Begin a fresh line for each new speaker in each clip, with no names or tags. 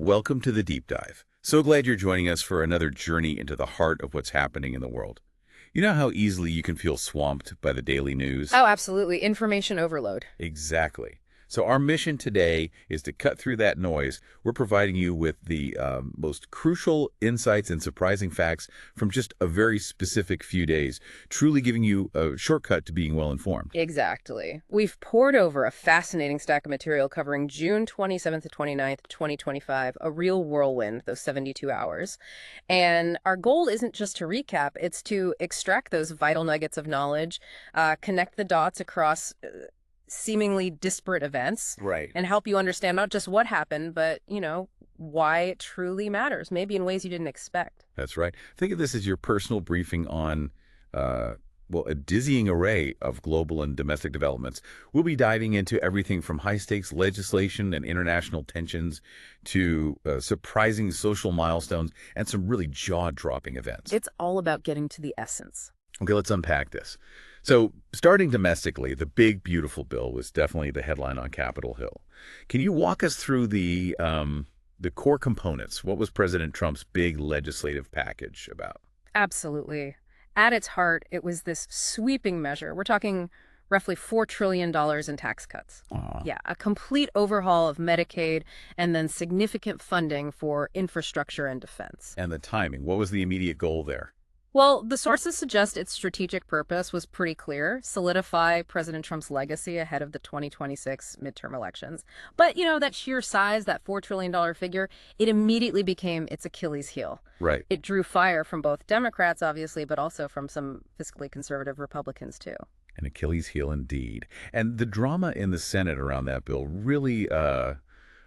Welcome to the Deep Dive. So glad you're joining us for another journey into the heart of what's happening in the world. You know how easily you can feel swamped by the daily news?
Oh, absolutely. Information overload.
Exactly. So our mission today is to cut through that noise. We're providing you with the most crucial insights and surprising facts from just a very specific few days, truly giving you a shortcut to being well informed.
Exactly. We've poured over a fascinating stack of material covering June 27th to 29th, 2025, a real whirlwind, those 72 hours. And our goal isn't just to recap, it's to extract those vital nuggets of knowledge, connect the dots across seemingly disparate events,
Right.
and help you understand not just what happened, but, why it truly matters, maybe in ways you didn't expect.
That's right. Think of this as your personal briefing on, a dizzying array of global and domestic developments. We'll be diving into everything from high-stakes legislation and international tensions to surprising social milestones and some really jaw-dropping events.
It's all about getting to the essence.
Okay, let's unpack this. So, starting domestically, the big, beautiful bill was definitely the headline on Capitol Hill. Can you walk us through the core components? What was President Trump's big legislative package about?
Absolutely. At its heart, it was this sweeping measure. We're talking roughly $4 trillion in tax cuts. Yeah, a complete overhaul of Medicaid and then significant funding for infrastructure and defense.
And the timing. What was the immediate goal there?
Well, the sources suggest its strategic purpose was pretty clear: solidify President Trump's legacy ahead of the 2026 midterm elections. But, that sheer size, that $4 trillion figure, it immediately became its Achilles heel.
Right.
It drew fire from both Democrats, obviously, but also from some fiscally conservative Republicans, too.
An Achilles heel indeed. And the drama in the Senate around that bill really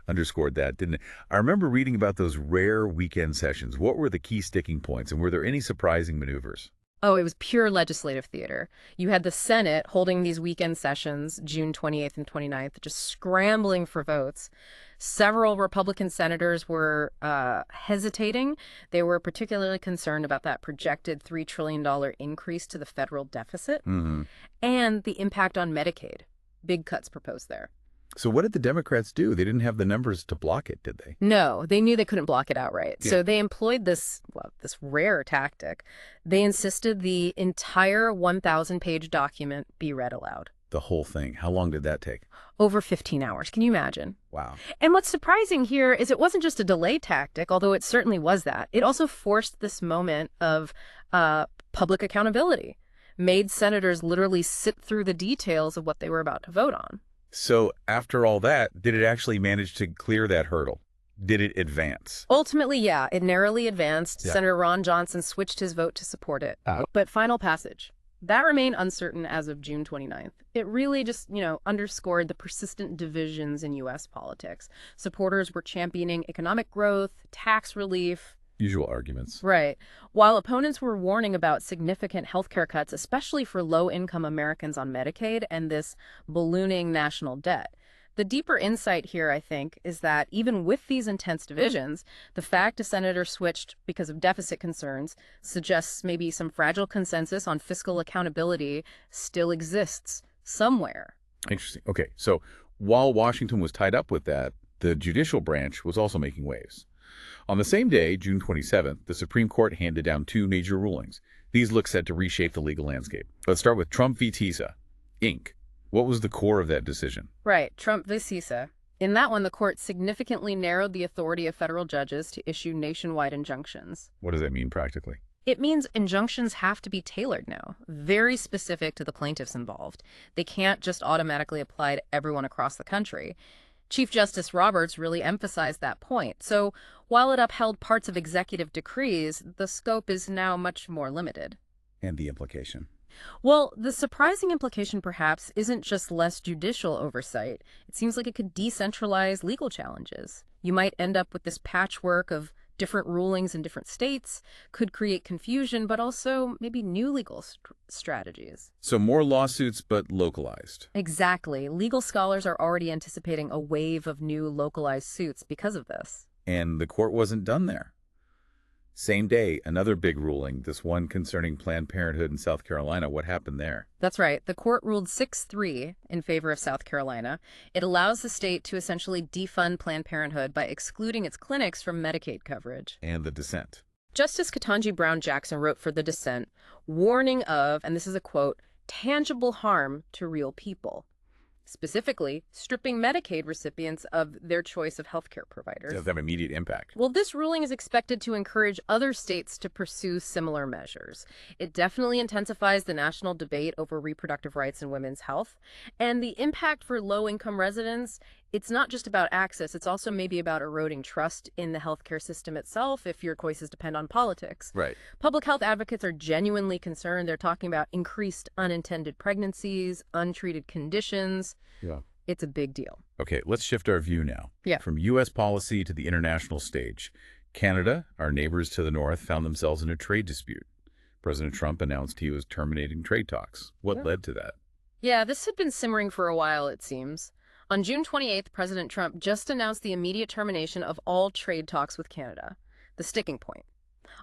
underscored that, didn't it? I remember reading about those rare weekend sessions. What were the key sticking points, and were there any surprising maneuvers?
Oh, it was pure legislative theater. You had the Senate holding these weekend sessions, June 28th and 29th, just scrambling for votes. Several Republican senators were hesitating. They were particularly concerned about that projected $3 trillion increase to the federal deficit and the impact on Medicaid. Big cuts proposed there.
So what did the Democrats do? They didn't have the numbers to block it, did they?
No, they knew they couldn't block it outright.
Yeah.
So they employed this rare tactic. They insisted the entire 1,000-page document be read aloud.
The whole thing. How long did that take?
Over 15 hours. Can you imagine?
Wow.
And what's surprising here is it wasn't just a delay tactic, although it certainly was that. It also forced this moment of public accountability, made senators literally sit through the details of what they were about to vote on.
So after all that, did it actually manage to clear that hurdle? Did it advance?
Ultimately, yeah, it narrowly advanced.
Yeah.
Senator Ron Johnson switched his vote to support it. But final passage, that remained uncertain as of June 29th. It really just, underscored the persistent divisions in U.S. politics. Supporters were championing economic growth, tax relief.
Usual arguments.
Right. While opponents were warning about significant healthcare cuts, especially for low-income Americans on Medicaid and this ballooning national debt. The deeper insight here, I think, is that even with these intense divisions, the fact a senator switched because of deficit concerns suggests maybe some fragile consensus on fiscal accountability still exists somewhere.
Interesting. Okay, so while Washington was tied up with that, the judicial branch was also making waves. On the same day, June 27th, the Supreme Court handed down two major rulings. These look set to reshape the legal landscape. Let's start with Trump v. TISA, Inc. What was the core of that decision?
Right, Trump v. TISA. In that one, the court significantly narrowed the authority of federal judges to issue nationwide injunctions.
What does that mean practically?
It means injunctions have to be tailored now, very specific to the plaintiffs involved. They can't just automatically apply to everyone across the country. Chief Justice Roberts really emphasized that point. So while it upheld parts of executive decrees, the scope is now much more limited.
And the implication?
Well, the surprising implication perhaps isn't just less judicial oversight. It seems like it could decentralize legal challenges. You might end up with this patchwork of different rulings in different states, could create confusion, but also maybe new legal strategies.
So more lawsuits, but localized.
Exactly. Legal scholars are already anticipating a wave of new localized suits because of this.
And the court wasn't done there. Same day, another big ruling, this one concerning Planned Parenthood in South Carolina. What happened there?
That's right. The court ruled 6-3 in favor of South Carolina. It allows the state to essentially defund Planned Parenthood by excluding its clinics from Medicaid coverage.
And the dissent.
Justice Ketanji Brown Jackson wrote for the dissent, warning of, and this is a quote, tangible harm to real people. Specifically, stripping Medicaid recipients of their choice of healthcare providers.
Does have immediate impact.
Well, this ruling is expected to encourage other states to pursue similar measures. It definitely intensifies the national debate over reproductive rights and women's health. And the impact for low-income residents, it's not just about access, it's also maybe about eroding trust in the healthcare system itself if your choices depend on politics.
Right.
Public health advocates are genuinely concerned. They're talking about increased unintended pregnancies, untreated conditions.
Yeah.
It's a big deal.
Okay, let's shift our view now.
Yeah.
From U.S. policy to the international stage. Canada, our neighbors to the north, found themselves in a trade dispute. President Trump announced he was terminating trade talks. What led to that?
Yeah, this had been simmering for a while, it seems. On June 28th, President Trump just announced the immediate termination of all trade talks with Canada, the sticking point.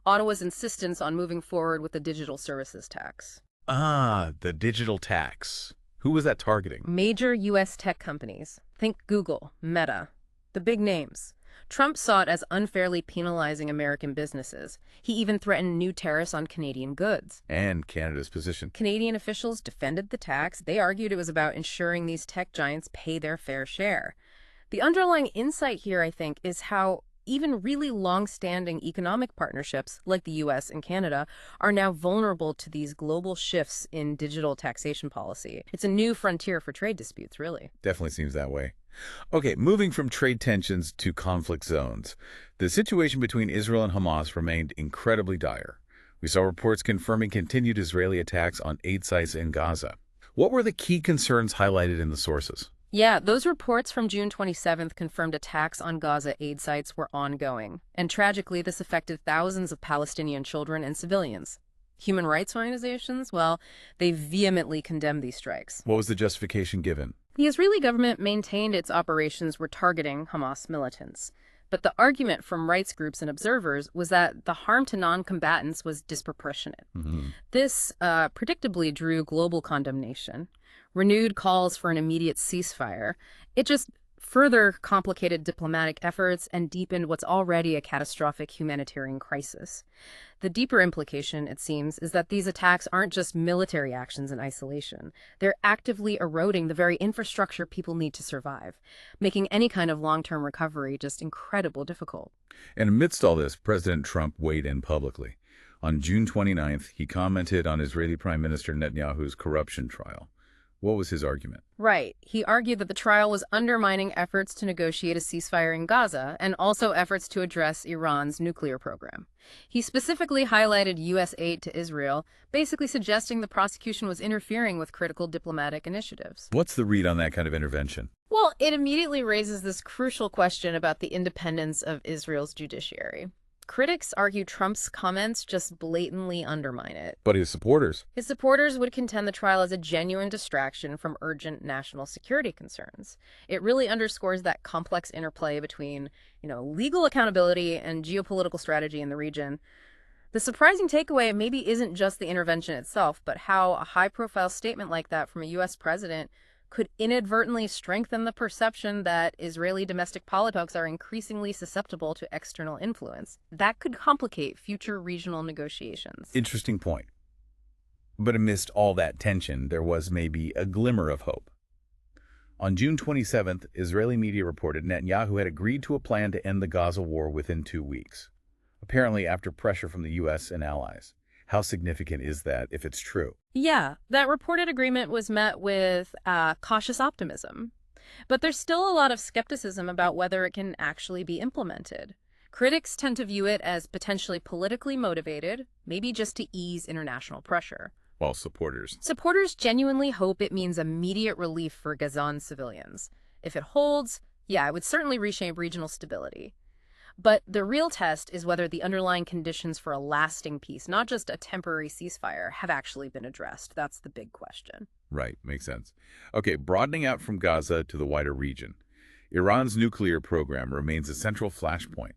Ottawa's insistence on moving forward with the digital services tax.
Ah, the digital tax. Who was that targeting?
Major U.S. tech companies. Think Google, Meta, the big names. Trump saw it as unfairly penalizing American businesses. He even threatened new tariffs on Canadian goods.
And Canada's position.
Canadian officials defended the tax. They argued it was about ensuring these tech giants pay their fair share. The underlying insight here, I think, is how even really long-standing economic partnerships like the U.S. and Canada are now vulnerable to these global shifts in digital taxation policy. It's a new frontier for trade disputes, really.
Definitely seems that way. Okay, moving from trade tensions to conflict zones. The situation between Israel and Hamas remained incredibly dire. We saw reports confirming continued Israeli attacks on aid sites in Gaza. What were the key concerns highlighted in the sources?
Yeah, those reports from June 27th confirmed attacks on Gaza aid sites were ongoing. And tragically, this affected thousands of Palestinian children and civilians. Human rights organizations, well, they vehemently condemned these strikes.
What was the justification given?
The Israeli government maintained its operations were targeting Hamas militants. But the argument from rights groups and observers was that the harm to non-combatants was disproportionate. This predictably drew global condemnation, renewed calls for an immediate ceasefire. It just further complicated diplomatic efforts and deepened what's already a catastrophic humanitarian crisis. The deeper implication, it seems, is that these attacks aren't just military actions in isolation. They're actively eroding the very infrastructure people need to survive, making any kind of long-term recovery just incredibly difficult.
And amidst all this, President Trump weighed in publicly. On June 29th, he commented on Israeli Prime Minister Netanyahu's corruption trial. What was his argument?
Right. He argued that the trial was undermining efforts to negotiate a ceasefire in Gaza and also efforts to address Iran's nuclear program. He specifically highlighted U.S. aid to Israel, basically suggesting the prosecution was interfering with critical diplomatic initiatives.
What's the read on that kind of intervention?
Well, it immediately raises this crucial question about the independence of Israel's judiciary. Critics argue Trump's comments just blatantly undermine it.
But his supporters?
His supporters would contend the trial as a genuine distraction from urgent national security concerns. It really underscores that complex interplay between, legal accountability and geopolitical strategy in the region. The surprising takeaway maybe isn't just the intervention itself, but how a high-profile statement like that from a U.S. president could inadvertently strengthen the perception that Israeli domestic politics are increasingly susceptible to external influence. That could complicate future regional negotiations.
Interesting point. But amidst all that tension, there was maybe a glimmer of hope. On June 27th, Israeli media reported Netanyahu had agreed to a plan to end the Gaza war within 2 weeks, apparently after pressure from the U.S. and allies. How significant is that if it's true?
Yeah, that reported agreement was met with cautious optimism. But there's still a lot of skepticism about whether it can actually be implemented. Critics tend to view it as potentially politically motivated, maybe just to ease international pressure.
While supporters
Genuinely hope it means immediate relief for Gazan civilians. If it holds, yeah, it would certainly reshape regional stability. But the real test is whether the underlying conditions for a lasting peace, not just a temporary ceasefire, have actually been addressed. That's the big question.
Right, makes sense. Okay, broadening out from Gaza to the wider region. Iran's nuclear program remains a central flashpoint.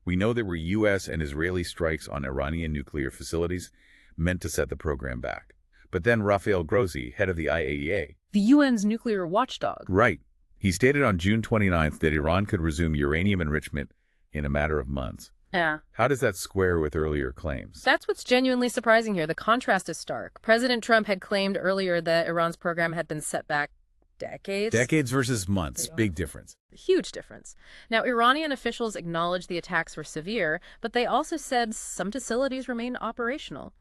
We know there were U.S. and Israeli strikes on Iranian nuclear facilities meant to set the program back. But then Rafael Grossi, head of the IAEA,
The UN's nuclear watchdog.
right, he stated on June 29th that Iran could resume uranium enrichment in a matter of months.
Yeah.
How does that square with earlier claims?
That's what's genuinely surprising here. The contrast is stark. President Trump had claimed earlier that Iran's program had been set back decades.
Decades versus months, big difference.
Huge difference. Now, Iranian officials acknowledged the attacks were severe, but they also said some facilities remained operational.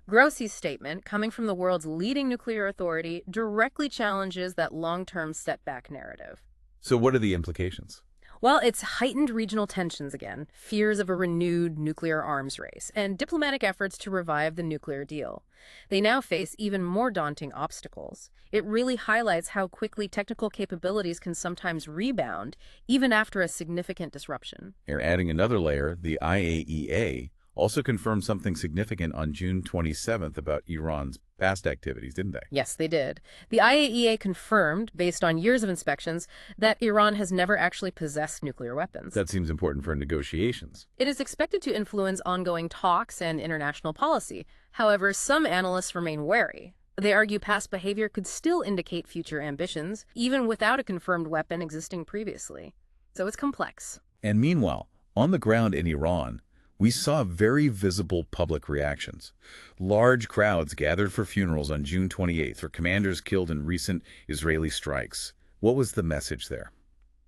Grossi's statement, coming from the world's leading nuclear authority, directly challenges that long-term setback narrative.
So what are the implications?
Well, it's heightened regional tensions again, fears of a renewed nuclear arms race, and diplomatic efforts to revive the nuclear deal. They now face even more daunting obstacles. It really highlights how quickly technical capabilities can sometimes rebound, even after a significant disruption.
You're adding another layer, the IAEA also confirmed something significant on June 27th about Iran's past activities, didn't they?
Yes, they did. The IAEA confirmed, based on years of inspections, that Iran has never actually possessed nuclear weapons.
That seems important for negotiations.
It is expected to influence ongoing talks and international policy. However, some analysts remain wary. They argue past behavior could still indicate future ambitions, even without a confirmed weapon existing previously. So it's complex.
And meanwhile, on the ground in Iran, we saw very visible public reactions. Large crowds gathered for funerals on June 28th for commanders killed in recent Israeli strikes. What was the message there?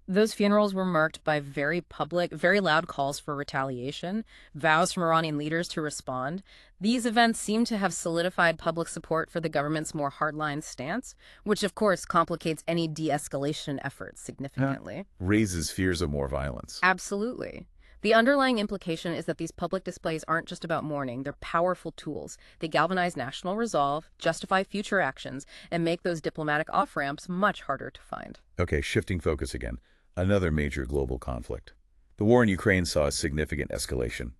Those funerals were marked by very public, very loud calls for retaliation, vows from Iranian leaders to respond. These events seem to have solidified public support for the government's more hardline stance, which of course complicates any de-escalation efforts significantly.
Raises fears of more violence.
Absolutely. The underlying implication is that these public displays aren't just about mourning, they're powerful tools. They galvanize national resolve, justify future actions, and make those diplomatic off-ramps much harder to find.
Okay, shifting focus again. Another major global conflict. The war in Ukraine saw a significant escalation.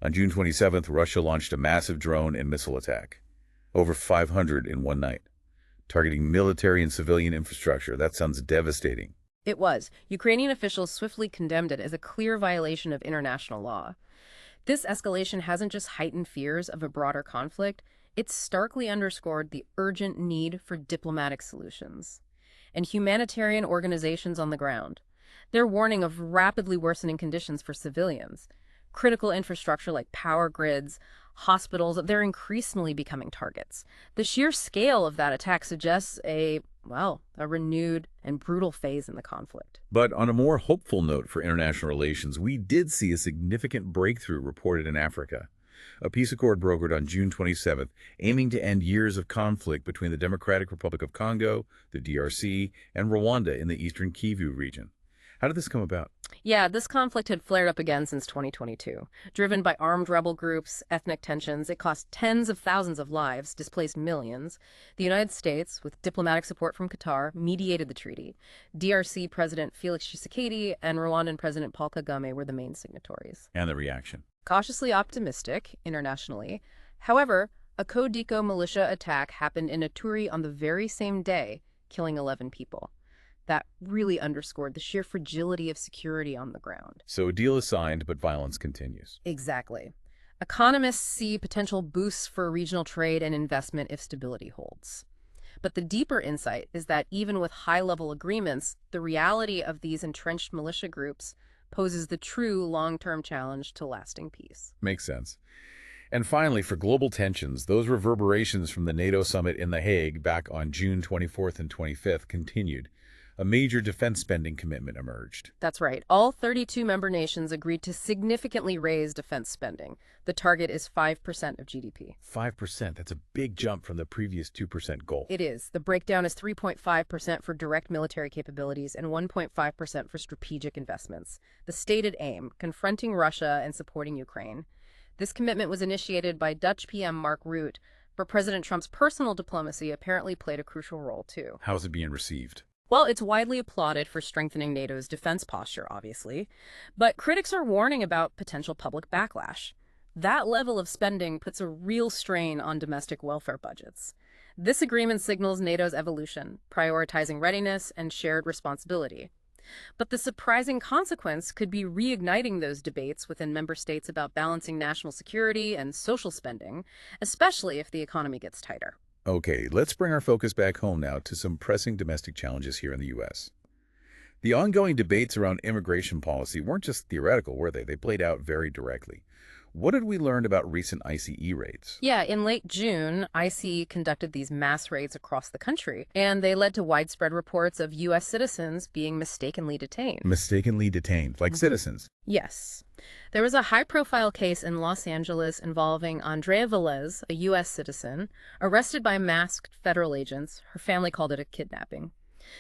On June 27th, Russia launched a massive drone and missile attack. Over 500 in one night. Targeting military and civilian infrastructure. That sounds devastating.
It was. Ukrainian officials swiftly condemned it as a clear violation of international law. This escalation hasn't just heightened fears of a broader conflict, it's starkly underscored the urgent need for diplomatic solutions. And humanitarian organizations on the ground. They're warning of rapidly worsening conditions for civilians. Critical infrastructure like power grids, hospitals, they're increasingly becoming targets. The sheer scale of that attack suggests a renewed and brutal phase in the conflict.
But on a more hopeful note for international relations, we did see a significant breakthrough reported in Africa. A peace accord brokered on June 27th, aiming to end years of conflict between the Democratic Republic of Congo, the DRC, and Rwanda in the eastern Kivu region. How did this come about?
Yeah, this conflict had flared up again since 2022. Driven by armed rebel groups, ethnic tensions, it cost tens of thousands of lives, displaced millions. The United States, with diplomatic support from Qatar, mediated the treaty. DRC President Felix Tshisekedi and Rwandan President Paul Kagame were the main signatories.
And the reaction?
Cautiously optimistic, internationally. However, a Codeco militia attack happened in Ituri on the very same day, killing 11 people. That really underscored the sheer fragility of security on the ground.
So a deal is signed, but violence continues.
Exactly. Economists see potential boosts for regional trade and investment if stability holds. But the deeper insight is that even with high-level agreements, the reality of these entrenched militia groups poses the true long-term challenge to lasting peace.
Makes sense. And finally, for global tensions, those reverberations from the NATO summit in The Hague back on June 24th and 25th continued. A major defense spending commitment emerged.
That's right. All 32 member nations agreed to significantly raise defense spending. The target is 5% of GDP.
5%, that's a big jump from the previous 2% goal.
It is. The breakdown is 3.5% for direct military capabilities and 1.5% for strategic investments. The stated aim, confronting Russia and supporting Ukraine. This commitment was initiated by Dutch PM Mark Rutte, but President Trump's personal diplomacy apparently played a crucial role too.
How's it being received?
Well, it's widely applauded for strengthening NATO's defense posture, obviously, but critics are warning about potential public backlash. That level of spending puts a real strain on domestic welfare budgets. This agreement signals NATO's evolution, prioritizing readiness and shared responsibility. But the surprising consequence could be reigniting those debates within member states about balancing national security and social spending, especially if the economy gets tighter.
Okay, let's bring our focus back home now to some pressing domestic challenges here in the U.S. The ongoing debates around immigration policy weren't just theoretical, were they? They played out very directly. What did we learn about recent ICE raids?
Yeah, in late June, ICE conducted these mass raids across the country, and they led to widespread reports of U.S. citizens being mistakenly detained.
Mistakenly detained, like citizens.
Yes. There was a high-profile case in Los Angeles involving Andrea Velez, a U.S. citizen, arrested by masked federal agents. Her family called it a kidnapping.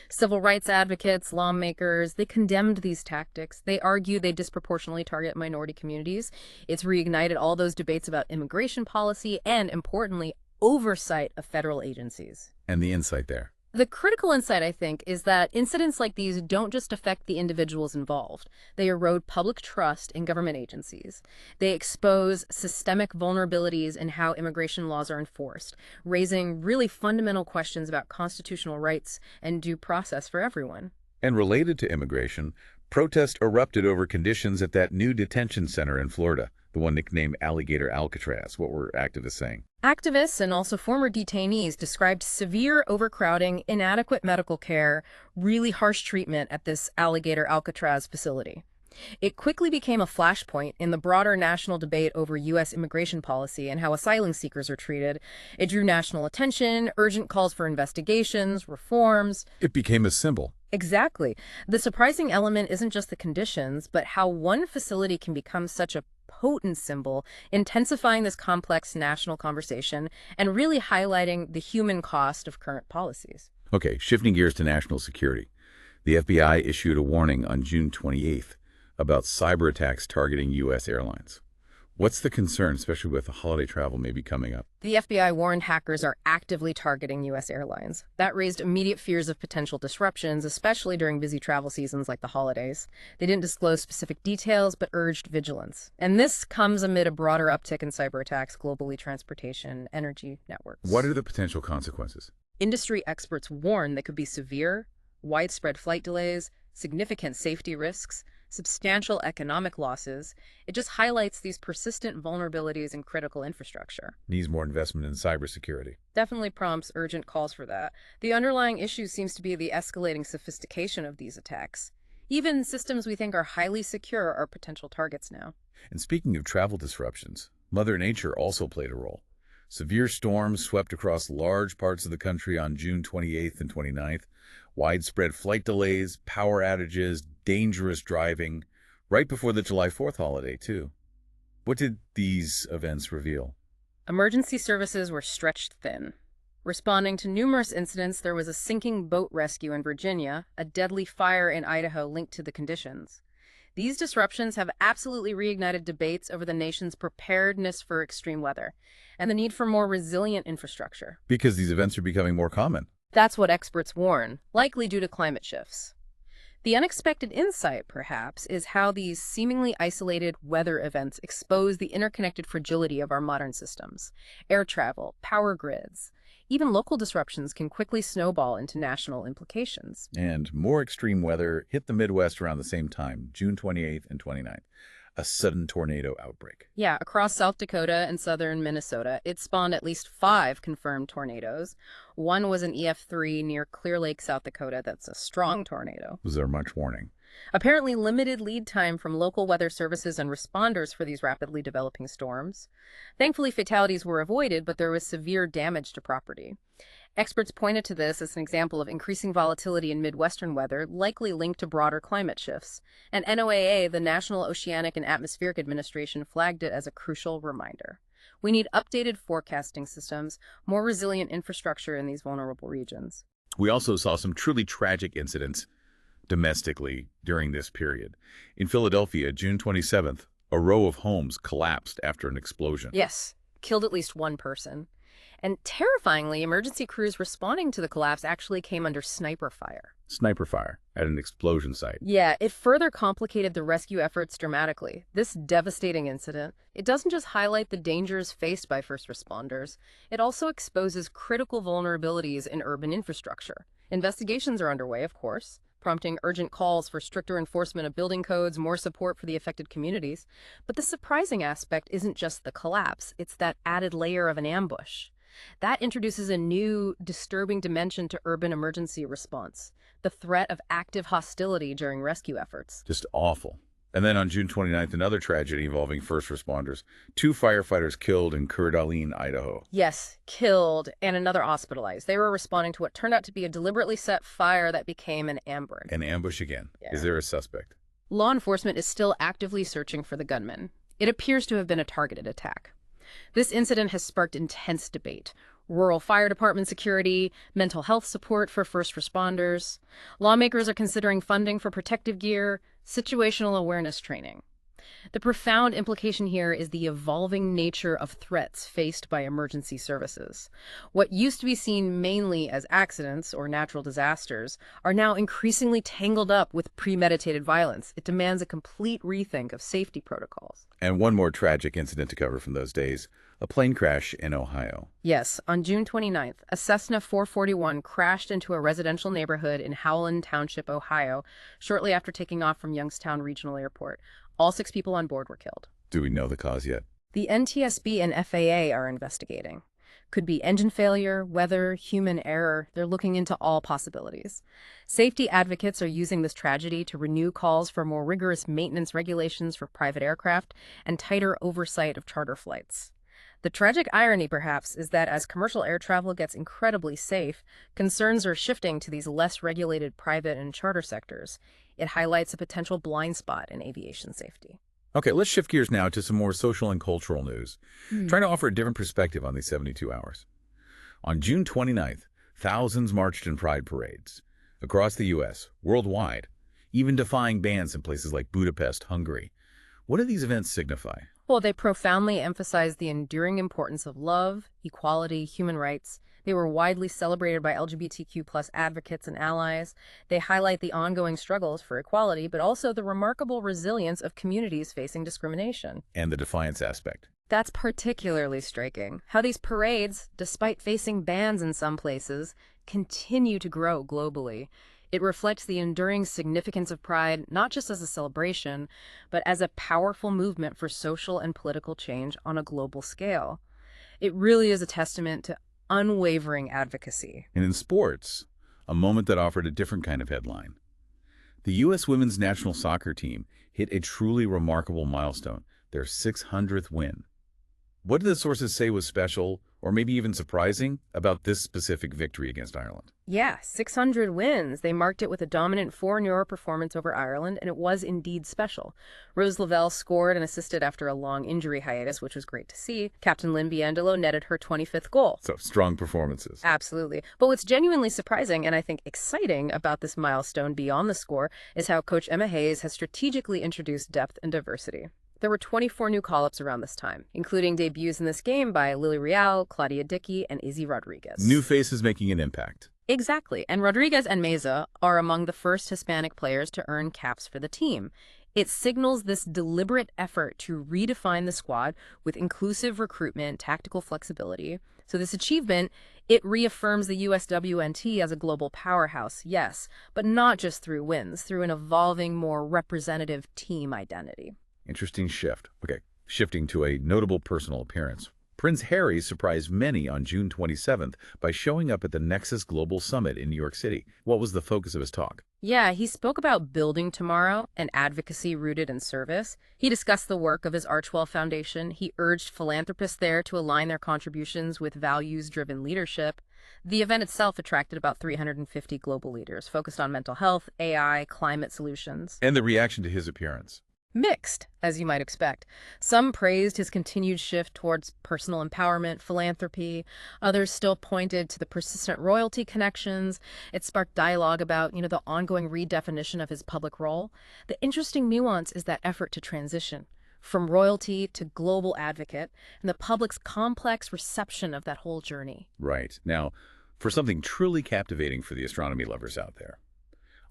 Civil rights advocates, lawmakers, they condemned these tactics. They argued they disproportionately target minority communities. It's reignited all those debates about immigration policy and, importantly, oversight of federal agencies.
And the insight there.
The critical insight, I think, is that incidents like these don't just affect the individuals involved. They erode public trust in government agencies. They expose systemic vulnerabilities in how immigration laws are enforced, raising really fundamental questions about constitutional rights and due process for everyone.
And related to immigration, protests erupted over conditions at that new detention center in Florida, the one nicknamed Alligator Alcatraz. What were activists saying?
Activists and also former detainees described severe overcrowding, inadequate medical care, really harsh treatment at this Alligator Alcatraz facility. It quickly became a flashpoint in the broader national debate over U.S. immigration policy and how asylum seekers are treated. It drew national attention, urgent calls for investigations, reforms.
It became a symbol.
Exactly. The surprising element isn't just the conditions, but how one facility can become such a potent symbol, intensifying this complex national conversation and really highlighting the human cost of current policies.
Okay, shifting gears to national security. The FBI issued a warning on June 28th about cyber attacks targeting U.S. airlines. What's the concern, especially with the holiday travel maybe coming up?
The FBI warned hackers are actively targeting U.S. airlines. That raised immediate fears of potential disruptions, especially during busy travel seasons like the holidays. They didn't disclose specific details, but urged vigilance. And this comes amid a broader uptick in cyber attacks globally, transportation, energy networks.
What are the potential consequences?
Industry experts warn they could be severe, widespread flight delays, significant safety risks, substantial economic losses. It just highlights these persistent vulnerabilities in critical infrastructure.
Needs more investment in cybersecurity.
Definitely prompts urgent calls for that. The underlying issue seems to be the escalating sophistication of these attacks. Even systems we think are highly secure are potential targets now.
And speaking of travel disruptions, Mother Nature also played a role. Severe storms swept across large parts of the country on June 28th and 29th. Widespread flight delays, power outages, dangerous driving, right before the July 4th holiday, too. What did these events reveal?
Emergency services were stretched thin. Responding to numerous incidents, there was a sinking boat rescue in Virginia, a deadly fire in Idaho linked to the conditions. These disruptions have absolutely reignited debates over the nation's preparedness for extreme weather and the need for more resilient infrastructure.
Because these events are becoming more common.
That's what experts warn, likely due to climate shifts. The unexpected insight, perhaps, is how these seemingly isolated weather events expose the interconnected fragility of our modern systems. Air travel, power grids, even local disruptions can quickly snowball into national implications.
And more extreme weather hit the Midwest around the same time, June 28th and 29th. A sudden tornado outbreak.
Yeah, across South Dakota and southern Minnesota, it spawned at least 5 confirmed tornadoes. One was an EF3 near Clear Lake, South Dakota. That's a strong tornado.
Was there much warning?
Apparently limited lead time from local weather services and responders for these rapidly developing storms. Thankfully, fatalities were avoided, but there was severe damage to property. Experts pointed to this as an example of increasing volatility in Midwestern weather, likely linked to broader climate shifts. And NOAA, the National Oceanic and Atmospheric Administration, flagged it as a crucial reminder. We need updated forecasting systems, more resilient infrastructure in these vulnerable regions.
We also saw some truly tragic incidents domestically during this period. In Philadelphia, June 27th, a row of homes collapsed after an explosion.
Yes, killed at least 1 person. And terrifyingly, emergency crews responding to the collapse actually came under sniper fire.
Sniper fire at an explosion site.
Yeah, it further complicated the rescue efforts dramatically. This devastating incident, it doesn't just highlight the dangers faced by first responders, it also exposes critical vulnerabilities in urban infrastructure. Investigations are underway, of course, prompting urgent calls for stricter enforcement of building codes, more support for the affected communities. But the surprising aspect isn't just the collapse, it's that added layer of an ambush. That introduces a new, disturbing dimension to urban emergency response, the threat of active hostility during rescue efforts.
Just awful. And then on June 29th, another tragedy involving first responders. 2 firefighters killed in Coeur d'Alene, Idaho.
Yes, killed, and another hospitalized. They were responding to what turned out to be a deliberately set fire that became an ambush.
An ambush again.
Yeah.
Is there a suspect?
Law enforcement is still actively searching for the gunman. It appears to have been a targeted attack. This incident has sparked intense debate. Rural fire department security, mental health support for first responders. Lawmakers are considering funding for protective gear, situational awareness training. The profound implication here is the evolving nature of threats faced by emergency services. What used to be seen mainly as accidents or natural disasters are now increasingly tangled up with premeditated violence. It demands a complete rethink of safety protocols.
And one more tragic incident to cover from those days, a plane crash in Ohio.
Yes, on June 29th, a Cessna 441 crashed into a residential neighborhood in Howland Township, Ohio, shortly after taking off from Youngstown Regional Airport. All 6 people on board were killed.
Do we know the cause yet?
The NTSB and FAA are investigating. Could be engine failure, weather, human error. They're looking into all possibilities. Safety advocates are using this tragedy to renew calls for more rigorous maintenance regulations for private aircraft and tighter oversight of charter flights. The tragic irony, perhaps, is that as commercial air travel gets incredibly safe, concerns are shifting to these less regulated private and charter sectors. It highlights a potential blind spot in aviation safety.
Okay, let's shift gears now to some more social and cultural news, trying to offer a different perspective on these 72 hours. On June 29th, thousands marched in pride parades across the U.S., worldwide, even defying bans in places like Budapest, Hungary. What do these events signify?
Well, they profoundly emphasize the enduring importance of love, equality, human rights. They were widely celebrated by LGBTQ+ advocates and allies. They highlight the ongoing struggles for equality, but also the remarkable resilience of communities facing discrimination.
And the defiance aspect.
That's particularly striking. How these parades, despite facing bans in some places, continue to grow globally. It reflects the enduring significance of Pride, not just as a celebration, but as a powerful movement for social and political change on a global scale. It really is a testament to unwavering advocacy.
And in sports, a moment that offered a different kind of headline. The U.S. women's national soccer team hit a truly remarkable milestone, their 600th win. What did the sources say was special, or maybe even surprising, about this specific victory against Ireland?
Yeah, 600 wins. They marked it with a dominant 4-0 performance over Ireland, and it was indeed special. Rose Lavelle scored and assisted after a long injury hiatus, which was great to see. Captain Lynn Biandolo netted her 25th goal.
So, strong performances.
Absolutely. But what's genuinely surprising, and I think exciting about this milestone beyond the score, is how Coach Emma Hayes has strategically introduced depth and diversity. There were 24 new call-ups around this time, including debuts in this game by Lily Real, Claudia Dickey, and Izzy Rodriguez.
New faces making an impact.
Exactly, and Rodriguez and Meza are among the first Hispanic players to earn caps for the team. It signals this deliberate effort to redefine the squad with inclusive recruitment, tactical flexibility. So this achievement, it reaffirms the USWNT as a global powerhouse, yes, but not just through wins, through an evolving, more representative team identity.
Interesting shift. Okay, shifting to a notable personal appearance. Prince Harry surprised many on June 27th by showing up at the Nexus Global Summit in New York City. What was the focus of his talk?
Yeah, he spoke about building tomorrow and advocacy rooted in service. He discussed the work of his Archwell Foundation. He urged philanthropists there to align their contributions with values-driven leadership. The event itself attracted about 350 global leaders focused on mental health, AI, climate solutions.
And the reaction to his appearance?
Mixed, as you might expect. Some praised his continued shift towards personal empowerment, philanthropy. Others still pointed to the persistent royalty connections. It sparked dialogue about, the ongoing redefinition of his public role. The interesting nuance is that effort to transition from royalty to global advocate and the public's complex reception of that whole journey.
Right. Now, for something truly captivating for the astronomy lovers out there.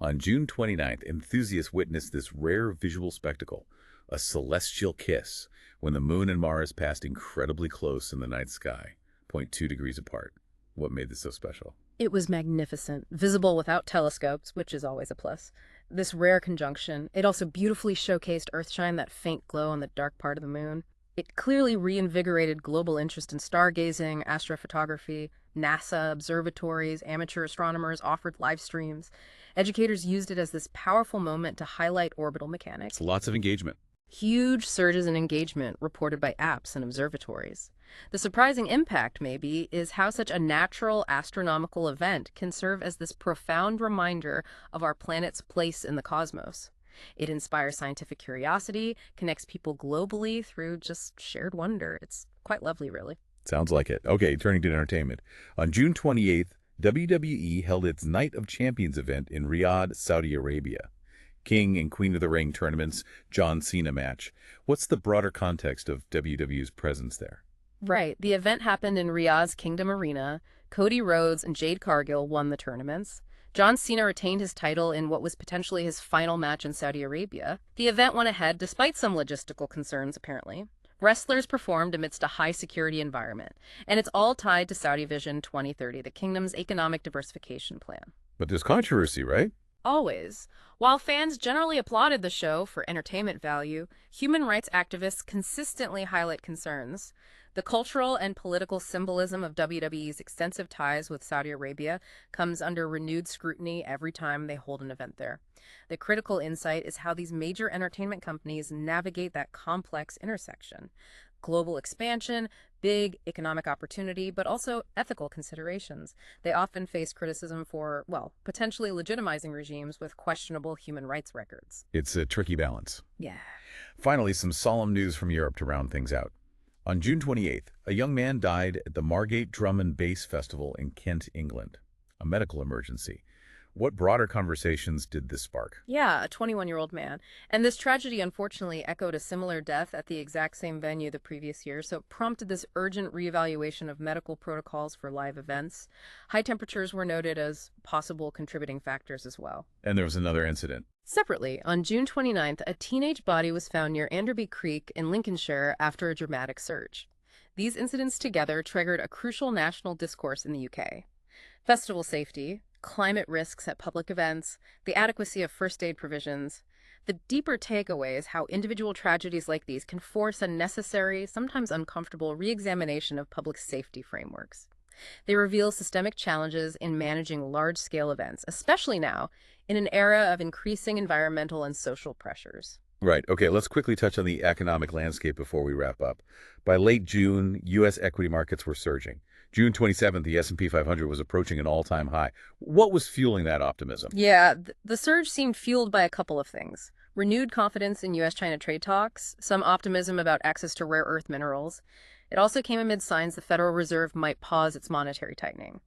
On June 29th, enthusiasts witnessed this rare visual spectacle, a celestial kiss, when the moon and Mars passed incredibly close in the night sky, 0.2 degrees apart. What made this so special?
It was magnificent, visible without telescopes, which is always a plus. This rare conjunction, it also beautifully showcased Earthshine, that faint glow on the dark part of the moon. It clearly reinvigorated global interest in stargazing, astrophotography. NASA, observatories, amateur astronomers offered live streams. Educators used it as this powerful moment to highlight orbital
It's
mechanics.
lots of engagement.
Huge surges in engagement reported by apps and observatories. The surprising impact, maybe, is how such a natural astronomical event can serve as this profound reminder of our planet's place in the cosmos. It inspires scientific curiosity, connects people globally through just shared wonder. It's quite lovely, really.
Sounds like it. Okay, turning to entertainment. On June 28th, WWE held its Night of Champions event in Riyadh, Saudi Arabia. King and Queen of the Ring tournaments, John Cena match. What's the broader context of WWE's presence there?
Right. The event happened in Riyadh's Kingdom Arena. Cody Rhodes and Jade Cargill won the tournaments. John Cena retained his title in what was potentially his final match in Saudi Arabia. The event went ahead despite some logistical concerns, apparently. Wrestlers performed amidst a high-security environment, and it's all tied to Saudi Vision 2030, the kingdom's economic diversification plan.
But there's controversy, right?
Always. While fans generally applauded the show for entertainment value, human rights activists consistently highlight concerns. The cultural and political symbolism of WWE's extensive ties with Saudi Arabia comes under renewed scrutiny every time they hold an event there. The critical insight is how these major entertainment companies navigate that complex intersection. Global expansion, big economic opportunity, but also ethical considerations. They often face criticism for, well, potentially legitimizing regimes with questionable human rights records.
It's a tricky balance.
Yeah.
Finally, some solemn news from Europe to round things out. On June 28th, a young man died at the Margate Drum and Bass Festival in Kent, England. A medical emergency. What broader conversations did this spark?
Yeah, a 21-year-old man. And this tragedy unfortunately echoed a similar death at the exact same venue the previous year, so it prompted this urgent reevaluation of medical protocols for live events. High temperatures were noted as possible contributing factors as well.
And there was another incident.
Separately, on June 29th, a teenage body was found near Anderby Creek in Lincolnshire after a dramatic surge. These incidents together triggered a crucial national discourse in the UK. Festival safety, climate risks at public events, the adequacy of first aid provisions. The deeper takeaway is how individual tragedies like these can force a necessary, sometimes uncomfortable, re-examination of public safety frameworks. They reveal systemic challenges in managing large-scale events, especially now, in an era of increasing environmental and social pressures.
Right. Okay, let's quickly touch on the economic landscape before we wrap up. By late June, U.S. equity markets were surging. June 27th, the S&P 500 was approaching an all-time high. What was fueling that optimism?
Yeah, the surge seemed fueled by a couple of things. Renewed confidence in U.S.-China trade talks, some optimism about access to rare earth minerals. It also came amid signs the Federal Reserve might pause its monetary tightening.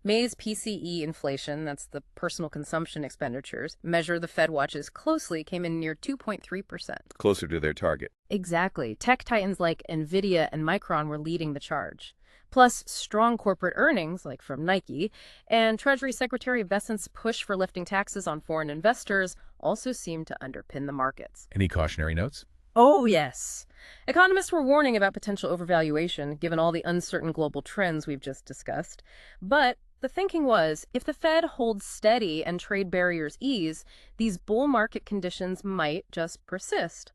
May's PCE inflation, that's the personal consumption expenditures, measure the Fed watches closely, came in near 2.3%.
Closer to their target.
Exactly. Tech titans like Nvidia and Micron were leading the charge. Plus, strong corporate earnings, like from Nike, and Treasury Secretary Bessent's push for lifting taxes on foreign investors also seemed to underpin the markets.
Any cautionary notes?
Oh, yes. Economists were warning about potential overvaluation, given all the uncertain global trends we've just discussed. But the thinking was, if the Fed holds steady and trade barriers ease, these bull market conditions might just persist.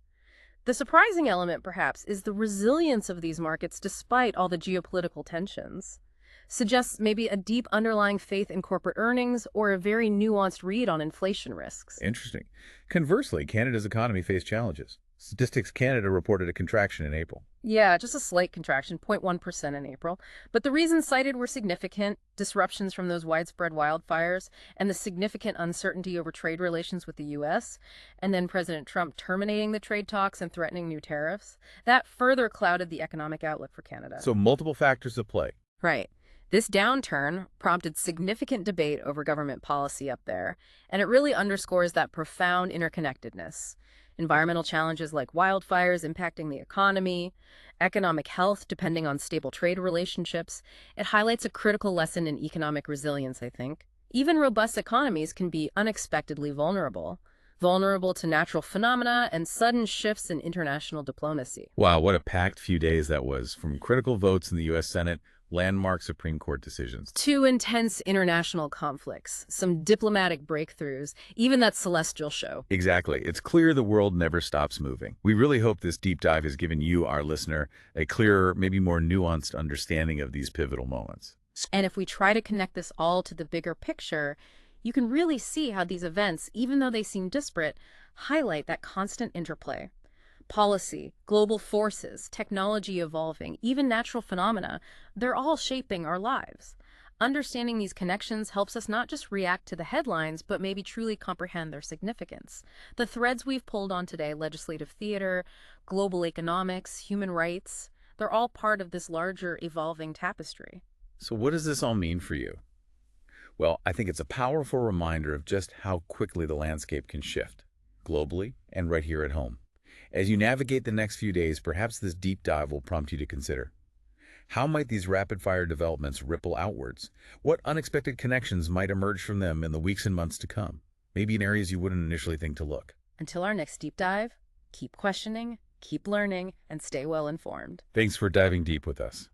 The surprising element, perhaps, is the resilience of these markets despite all the geopolitical tensions. Suggests maybe a deep underlying faith in corporate earnings or a very nuanced read on inflation risks.
Interesting. Conversely, Canada's economy faced challenges. Statistics Canada reported a contraction in April.
Yeah, just a slight contraction, 0.1% in April. But the reasons cited were significant: disruptions from those widespread wildfires and the significant uncertainty over trade relations with the U.S., and then President Trump terminating the trade talks and threatening new tariffs. That further clouded the economic outlook for Canada.
So multiple factors at play.
Right. This downturn prompted significant debate over government policy up there, and it really underscores that profound interconnectedness. Environmental challenges like wildfires impacting the economy, economic health depending on stable trade relationships. It highlights a critical lesson in economic resilience, I think. Even robust economies can be unexpectedly vulnerable to natural phenomena and sudden shifts in international diplomacy.
Wow, what a packed few days that was, from critical votes in the U.S. Senate, landmark Supreme Court decisions.
Two intense international conflicts, some diplomatic breakthroughs, even that celestial show.
Exactly. It's clear the world never stops moving. We really hope this deep dive has given you, our listener, a clearer, maybe more nuanced understanding of these pivotal moments.
And if we try to connect this all to the bigger picture, you can really see how these events, even though they seem disparate, highlight that constant interplay. Policy, global forces, technology evolving, even natural phenomena, they're all shaping our lives. Understanding these connections helps us not just react to the headlines, but maybe truly comprehend their significance. The threads we've pulled on today, legislative theater, global economics, human rights, they're all part of this larger evolving tapestry.
So what does this all mean for you? Well, I think it's a powerful reminder of just how quickly the landscape can shift, globally and right here at home. As you navigate the next few days, perhaps this deep dive will prompt you to consider, how might these rapid-fire developments ripple outwards? What unexpected connections might emerge from them in the weeks and months to come? Maybe in areas you wouldn't initially think to look.
Until our next deep dive, keep questioning, keep learning, and stay well informed.
Thanks for diving deep with us.